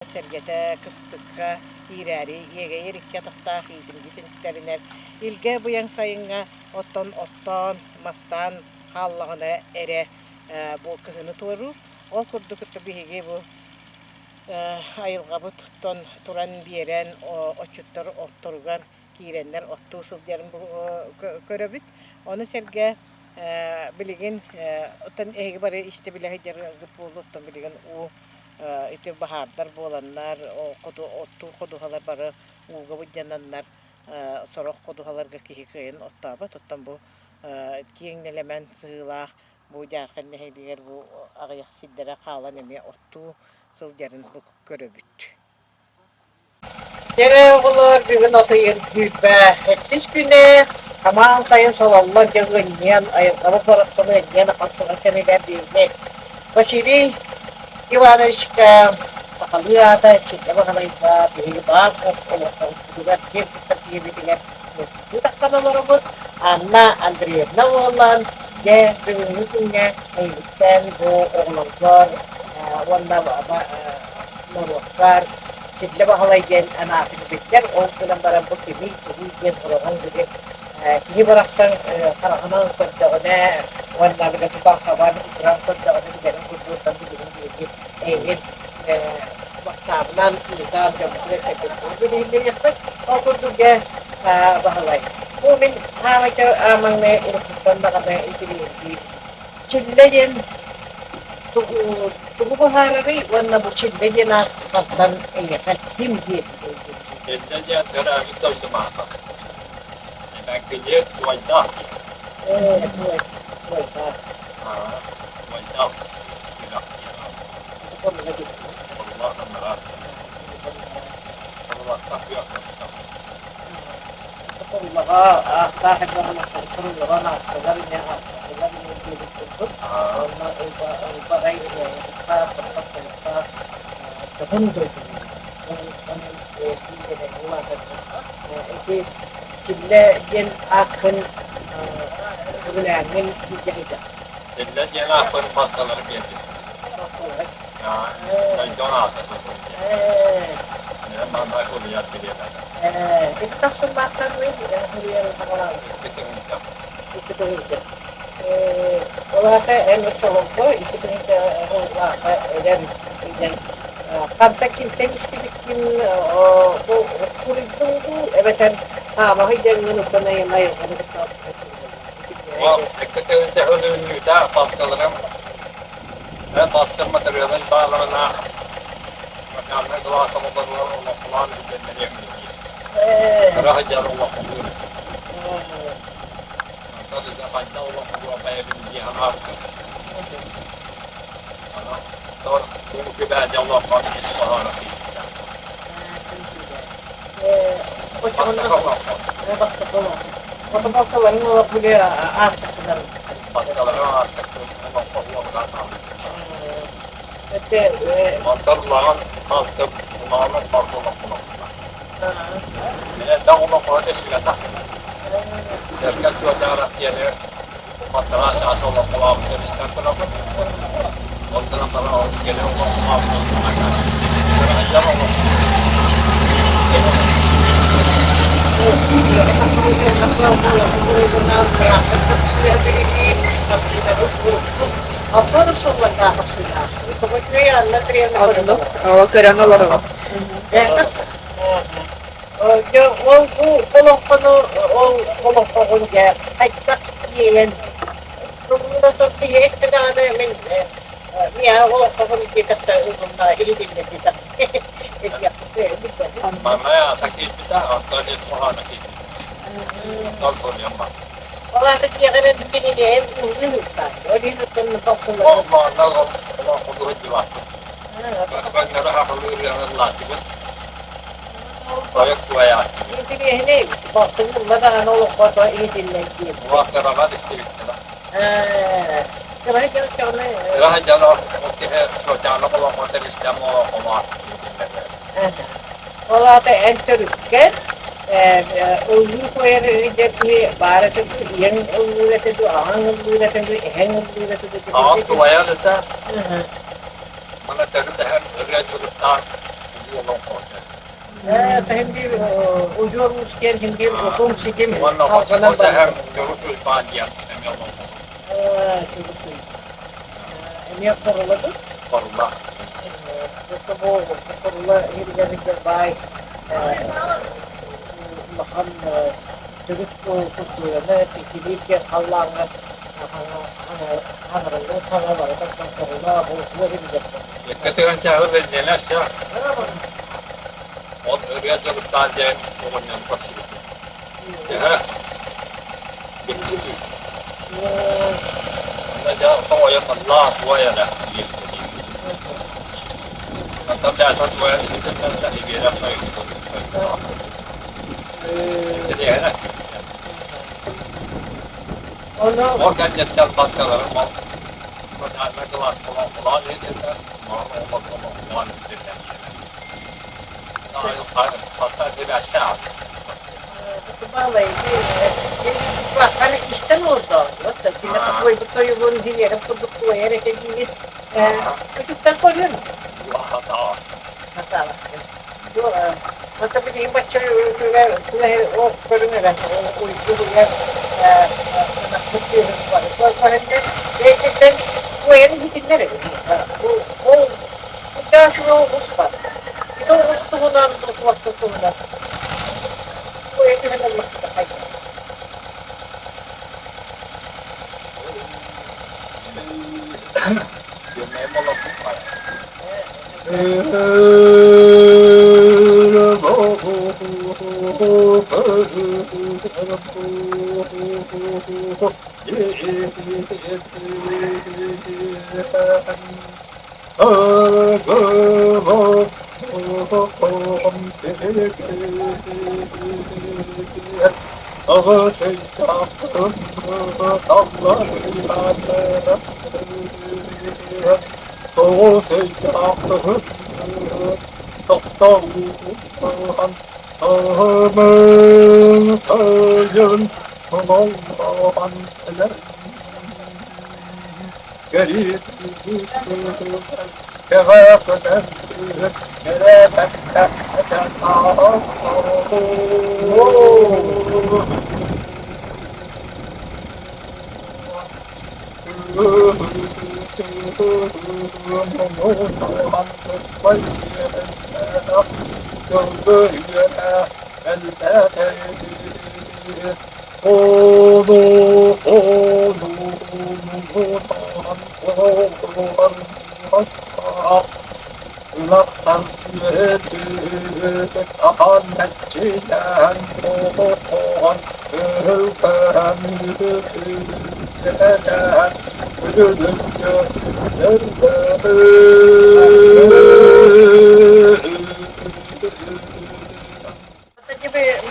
Sergete kıstıkka irari yege yerikke tahta hidim gitinleriner ilge bu yan sayınga otton mastan hallagına ere bu kızını torur ol kurdukutta bihige bu ayılga bu tutton turan bieren oçuttor ottorgar kirenler ottu sıljarın bu köröbüt onu serge biligin otan ege bare işte bile hajar gıpuluttan biligin o iti bahardar bolanlar o kodu ottu koduhalar bara uga bu jananlar sorok koduhalarga kihikeyin ottaba tuttan bu kiyen elemen sığla bu jarkan ne diğer bu ağayak siddere kalan emi ottu sıljarın bu köröbüt. Gene olur bir gün otayır büyüpe etmiş güne tamam sayın solallar jagınyan ayakkabı parasını yan akıllı seneler değil mi? Basili Ivanovichka Sakaliyata Chile Bakalaipa Pihibak juga tim tertibi dengan kita kan lorobot Anna Andrievna Wolan je pengunjungnya Aitan go Olongkor wanda apa Olongkor Chile Bakalaijen anak pikir orang barang bukti kemudian orang juga kihibaraksan karangan kerjanya wanda dengan kawan orang kerjanya dengan kudutan ingin maksabnan kita jemput sektor jadi ini apa kalau juga bahalai mungkin macam amang ne urusan nak ne itu di cilejen tuh bahari warna bucin lejen nak kapan ini kan tim sih Jadi antara kita semua, yang kerja wanita, wanita, tidak, apa lagi? Allah memerah, Allah tak biar kita. Apa tahap orang terus orang agarnya agarnya itu orang ubarai kita tetap tertentu itu itu cile jen akan kebenaran dijadikan. Jadi yang apa pasal lebih itu? Yang jangan ada tu. Ya, mana aku lihat dia ada. Itu tak sembahkan lagi ya, hurian orang. Kita minta. Itu tu je. Kalau ada yang bertolong itu tu je, dan kontak kita ni sedikit kulit tu, ebetan mahal jangan lupa naik naik kalau kita. Wah, kita minta orang minta pasal ram. Pasal materialnya baru nak. Macam mana kalau kamu baru Allah Quran itu yang ini. Raja Allah Quran. Kalau sudah panjang Allah Quran apa yang dia harap. Tor, kita aja Allah Quran itu seorang. Pasal Pasal ni boleh arti benar. pasal ram Allah Quran. Itu Mantar lawan pasal lawan pasal Allah. Ya, dah Allah Quran itu sudah tak. Serkat cuaca rakyat ya, masalah saat Allah Quran teruskan kenapa? Mantar kalau sekali Allah Quran akan Allah. apa Rasulullah maksudnya? Itu maksudnya Allah terima Aldo, awak kerana lorong. Yo, kalau pun ya, kita yen, tunggu tu tihe kita ada men, ni awak pun kita terus nak ini kita. Mana ya sakit kita atau dia semua sakit. Doktor yang mana? Kalau ada dia kena begini dia, ini tak. Jadi itu kan doktor. Allah kudu jiwa. Kan ada apa lu yang latih kan? Banyak tuaya. Ini dia ini, waktu itu mana orang kota ini lagi. Wah kerana istilah. Kerana jangan ni. Kerana jalan okey so jalan kalau mau terus jamu komar. Kalau ada enter kan, ulu koyer jadi barat itu yang ulu itu orang ulu itu yang ulu itu. Ah tuaya itu. Mana terus dah kerja jurusan Hem bir ucu olmuşken hem bir odun çekemiyor. Wannan Halkadan o da hem bana. görüntü bağlayan hem yolun Çocuk değil. Emniyet koruladı. koruma. Yoksa bu korula hediyelikler bay. Bakan çocuk kurtuluğuna tekilik ya Allah'ına hanırında sana var. Bakın korula bu hediyelikler. Keteğen çağır ve neler ya. O örüye çalıp bağlayan onun yanı başlıyor. Ya. Bitti. Jadi kau yang Allah tua ya dah. Tapi dah satu tua ini kan dah dia dah tahu. Jadi ya. Onu O kan jatuh bakal mau. Macam kelas kelas ini kan mau mau dia. Nah, itu pasal dia asyik. bağlayıcı hani işten oldu. Hatta bir defa koy bu toyu bunu dilerim kurduk bu yere dediğini çocuktan koruyor mu? Wah, tahu. Hata var. Doğru. Hatta bir de başlıyor köyler o bölümler o uyku yer nakliyoruz var. Bu halde ben bu yere gidinler bu daha şunu olmuş var. Bir de o ustuğundan vakti sonunda. Bu yere hemen vakti kaydı. Dia memang lakukan.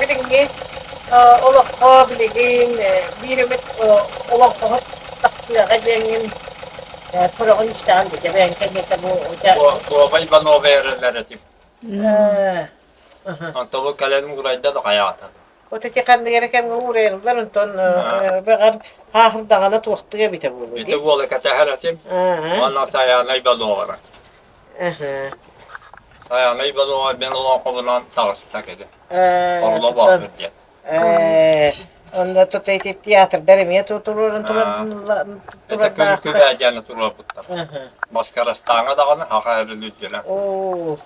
Birinci olah kabiliğin bir ümit olah kahat taksiye gidengin Kur'an işte aldı. Ben kendime Bu bayi bana o verirler etip. bu Antalı kalenin kurayda da hayatı. Ota çıkandı gereken uğrayırlar ondan ben hahım dağına tuğtuya bite bu. Bir de bu ola kaçar etip. Ondan sayana ibadı olarak. Sayana ibadı olarak ben olan kovulan tağısı takedi. Orla bağlı diye. Onda tutaydı tiyatr derimiye tutururun Ete köyü kübeyeceğini turlar putlar. Maskarastağına dağını haka evrilüzdüler. Oo.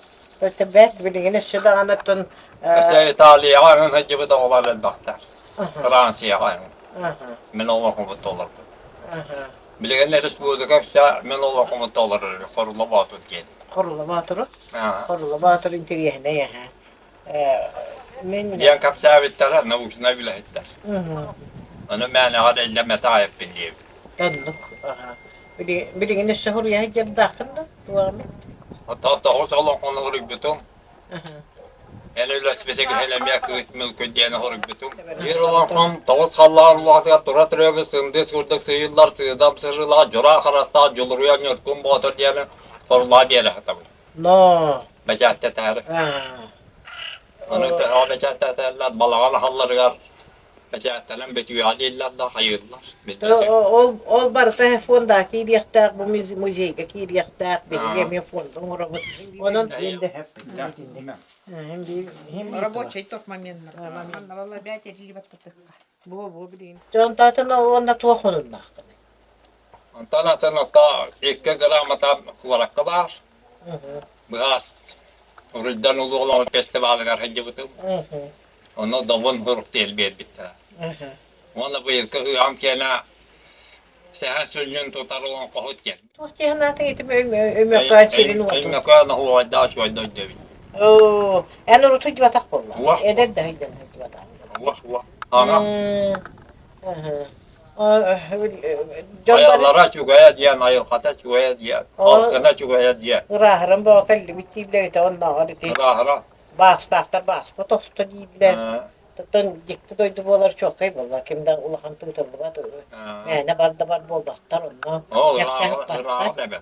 Öte bet bilgine şu dağına tun Mesela İtalya'ya ayın hacıbı da olarlar baktar. Fransa'ya ayın. Men olan kovutu olurdu. Bilgenler Respublika işte men olan kovutu olurdu. Korula batı diye. Korula batırı. Korula batırı intiriyene ya. Men Diyen kapsavitler ne uçuna bile ettiler. Onu mani hadi elleme tayyip bildiğim. tanıdık. Bilgine şehir ya hacı dağında duvarı. Hatta o salon onu horuk bitum. Yani öyle spesek helemiye kıyıt mülkü diyene horuk bitum. Yer olan ham tavus hallar Allah'a tura türevi sındı surduk sıyıllar sığdam sırrılar jura karatta juluruya nörkün batır diyene korula diyene hatta. No. Becatte tarih. Onu da becatte tarihler balağan halları gar. Mesela betüyali illa da hayırlar. Ol barıta fonda ki diyaktak bu müzeyge ki diyaktak bir Ha. yemeğe fonda onu onun Енді hep. hem Рабочий ток момент. Валла бәте дили баттык. bu bilin. Can tatın onda tuğunun nakını. Antana ta 2 gramata kuvarakka var. Biraz Uruldan ulu olan festivalgar hacı butum. Onu davun huruk değil bir bitti. Ona bu yılkı hıyam kena seher sözün tutar olan kohut gel. Tuhti hanatın etim ömür kaçırın oldu. Ayna kana huwa daş ve daş devi. Oo, en rutu givatak bolla. Vah. Eder de hiden givatak. Vah vah. Ana Canları ayarlara çugaya diyen ayıl kata çugaya diyen. Halkına çugaya diyen. Hırahırın bu kalli bittiğleri de ondan var idi. Hıra hıra. Bas tahtar bas. Bu tohta giydiler. Tutun yıktı doydu bolar çok kaybollar. Kimden ulakan tığtıldı var. Ne var da var bol battar ondan. O Yapsahıp hıra battar. hıra deme.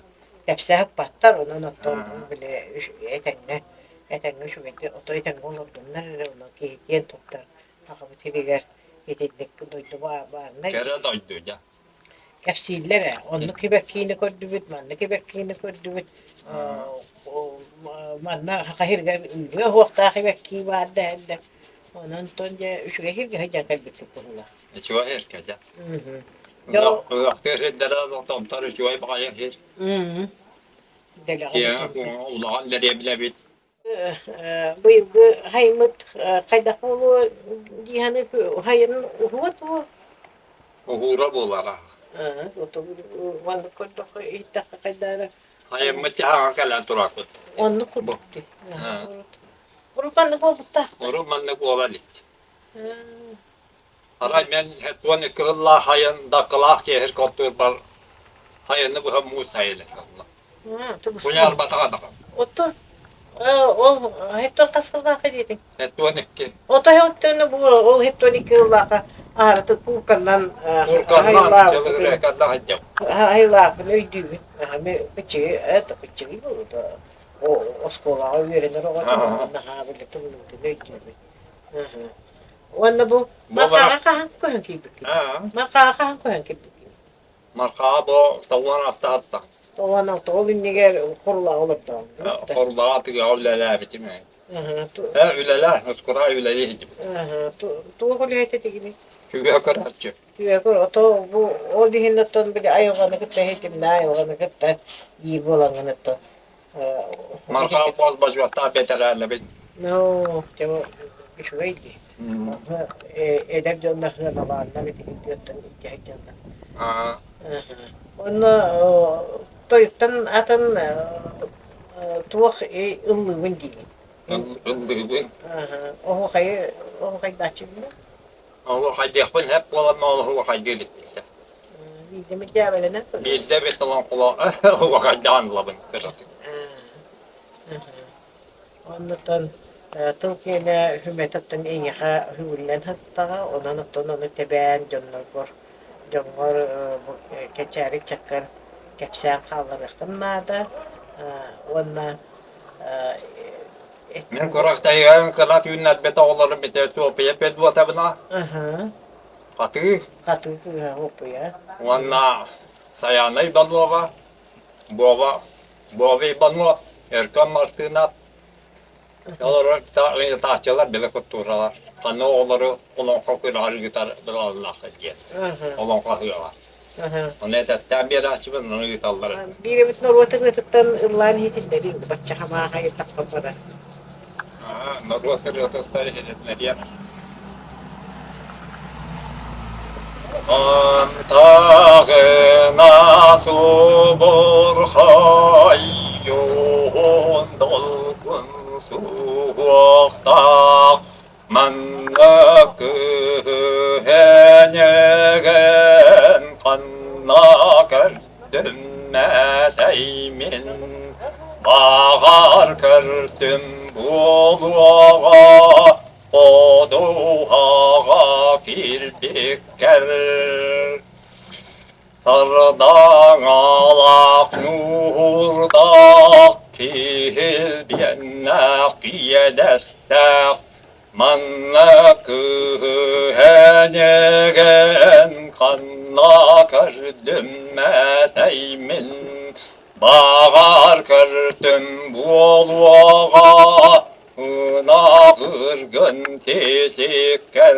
Yapsahıp battar ondan otton bile etenle. Etenle şu bende oto eten olur. Nerede ondan ki yen tuttar. Hakı bitiriler. Yetenlik doydu var ne? Kere doydu ya. Kapsillere, onu kibekkiini koddubit, manna kibekkiini koddubit. Manna kahirgar ülge huwakta kibekki vardı helde. Onun tonca şu hirge haja kalbittik bunlar. Çuva herkes ya. Yo. Akter dera da tomtar çuva bakaya her. Delağı. Ya ulan nereye bile bit. Bu yılgı haymıt kaydak olu dihanı hayırın huvat bu. Uhura bolara. Onu koyduk ittaka kaydara. Hayır mıçaha kala turakut. Onu koyduk. Urupanlık oldu da. Oru manlık olalik. Aray men hetwani kılla hayın da kılak ki her koptur bar. Hayını bu hem musayla Allah. Bu yar batağa da. Oto. O hepten kasıldan kıyedin. Hetwani ki. Oto hepten bu o hepten kıllaka. Artık kurkandan Kurkandan çılgır ekadda hacam. hayla öydü. Hem bıçı et bıçı bu da. O oskola öğrenir o da ha böyle tümlü öydü. Onda bu maka koyan gibi. Maka koyan gibi. Marka bu tavan hasta hatta. Ona tolun niger kurla olur da. Kurbağa tığı avlala bitimi. Ha ülala nuskura ülali hicim. Tu kuli hete tigini. Çünkü akaratçı. Tuya ko to bu o dihin ton bile ayogana kıtta hetim na ayogana kıtta iyi bolangan to. Marka boz baş vatta beterlerle bit. No, cevap şu veydi. Edep jonlarına da var. Ne bitti diyorsun ihtiyacından. Onu toyuttan atan tuğ ıllı vindili. Ildığı. O kay daçı mı? Ama haydi yapın hep olan olur haydi gitti. Bir de mi cevabı ne? Bir de bir talan kula o haydi anlamın. Ondan Türkiye'de hükümetin en yaha hüvüllen hatta onu teben jonlar bu keçeri çakır kepsen kaldırıkın nada ondan Men korakta yayın kırat yünnet beta olarım biter sohbeye pedva tabına. Katı. Katı hopu ya. Wanna sayanay balova. Bova balova. Erkan martına. Yalar taçalar bile kuturalar. Kanı oları olan kakılar gitar Allah diye. Olan kakılar. Onu da tabiat açımın onu gitarlar. Bir bütün ortalıkta tutan ırlan hiçleri baca hama hayır takpara. Nasıl seriyoruz tarihini diye. Antağına subur hayyun dolgun suğukta mannakı henegen kanna kerdüm meteymin bağar kerdüm buluğa o duhağa kirpikker sardan alak nurdak kihil biennak yedestek Manna kühenegen kanna kördüm meteymin Bağar kördüm boluğa Una kırgın tetikker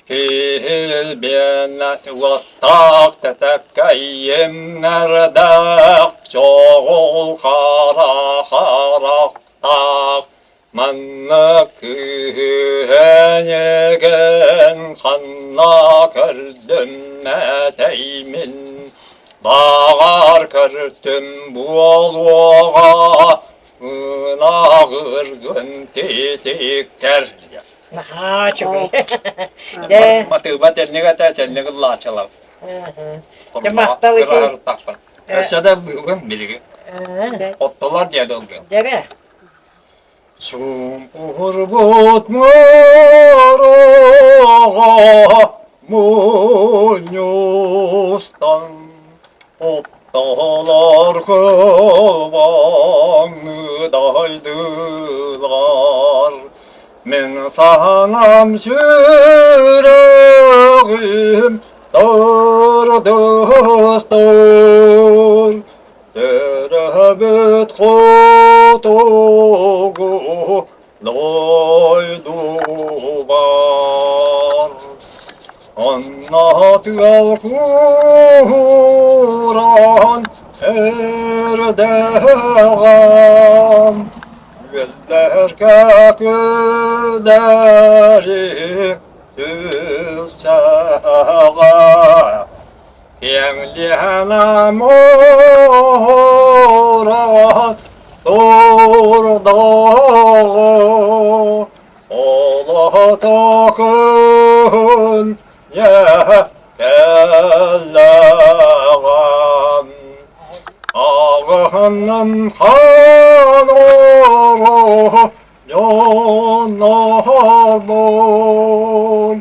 Fil biennat vattak tetekkeyim nerdak Çoğul kara karaktak Manna kühenegen kanna kördüm meteymin Bağar kördüm boluğa Nağır gün tetikker Ha, çok iyi. De. Matı telnege telnege Allah çalar. Cemakta ki. Ösede bugün bilgi. Ottolar diye de oluyor. Değil mi? Sumpur but murağa munyustan Ottalar kılbanı daydılar Men sanam süreğim dardısdır Terebet kutuğu doydular Anlatıgal Kur'an erdeğam Gözler köküleri düşseğe Yemlihana moran durdağı Ola takın yekelleğem Ağınım kan oru yonar bol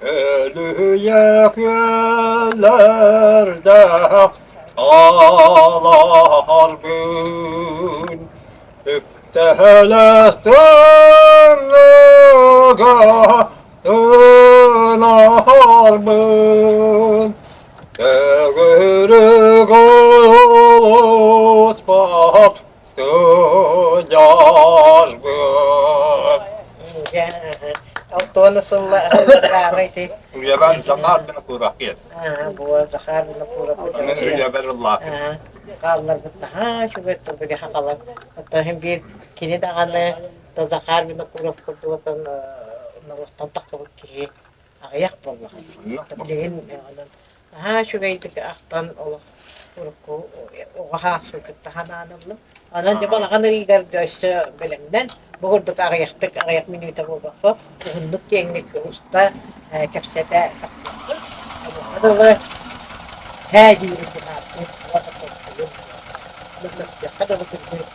Ölü yeklerde ağlar gün Üptehelekten nöga dönar gün Tegürük olut bap sıcar gün Auto na sula karay ti. Ya ben zakar beni kurak yet. Bu zakar na pura po. Ya ben Allah. Kallar bitta ha şu betul bege hakalan. Hatta hem bir kini da kana to zakar bin pura pura tan na tatak ki ayak bollah. Tablihin ha şu gay ti aktan Allah purko o ha su kitahanan lo. Anan jabal kana igar joyce belemden Bugürdük ağayak minüte bu bakı. Bugündük yenglik usta kapsete taksiyatı. Adalı he diyorum ki artık. Vakit oluyor. Taksiyat kadar vakit oluyor.